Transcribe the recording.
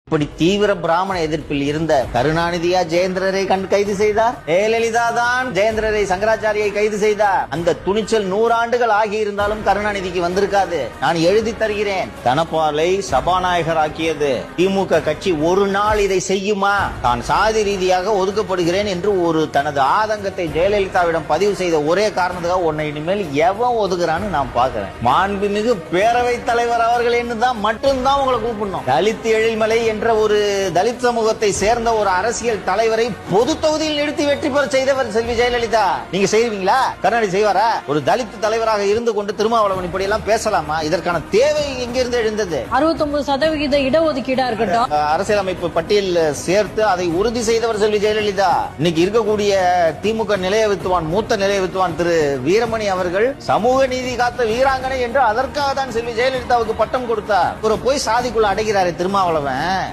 இப்படி தீவிர பிராமண எதிர்ப்பில் இருந்த கருணாநிதியா ஜெயேந்திரரை கைது செய்தார்? ஜெயலலிதா தான் ஜெயேந்திரரை சங்கராச்சாரியை கைது செய்தார். அந்த துணிச்சல் 100 ஆண்டுகள் ஆகி இருந்தாலும் கருணாநிதிக்கு வந்திருக்காது. நான் எழுதி தருகிறேன். தனபாலை சபாநாயகர் ஆக்கியது திமுக கட்சி ஒரு நாள் இதை செய்யுமா? தான் சாதி ரீதியாக ஒதுக்கப்படுகிறேன் என்று ஒரு தனது ஆதங்கத்தை ஜெயலலிதாவிடம் பதிவு செய்த ஒரே காரணத்துக்காக உன்னை இனிமேல் எவன் ஒதுக்குறான்னு நான் பாக்குறேன். மாண்புமிகு பேரவைத் தலைவர் அவர்கள் என்னதான் மட்டும்தான் உங்களை கூப்பிடணும். தலித் எழில்மலை என்ற ஒரு தலித் சமூகத்தை சேர்ந்த ஒரு அரசியல் தலைவரை பொது தொகுதியில் நிறுத்தி வெற்றி பெற செய்தவர் செல்வி ஜெயலலிதா. நீங்க செய்வீங்களா? கருணாநிதி செய்வாரா? ஒரு தலித் தலைவராக இருந்து கொண்டு திருமாவளவன் இப்படி எல்லாம் பேசலாமா? இதற்கான தேவை எங்கிருந்து எழுந்தது? 69% இடஒதுக்கீடா இருக்கட்டும், அரசியலமைப்பு பட்டியல் சேர்த்து அதை உறுதி செய்தவர் செல்வி ஜெயலலிதா. இன்னைக்கு இருக்கக்கூடிய திமுக நிலைய வித்துவான், மூத்த நிலைய வித்துவான் திரு வீரமணி அவர்கள் சமூக நீதி காத்த வீராங்கனை என்று அதற்காக தான் செல்வி ஜெயலலிதாவுக்கு பட்டம் கொடுத்தார். போய் சாதிக்குள்ள அடைகிறாரு திருமாவளவன்.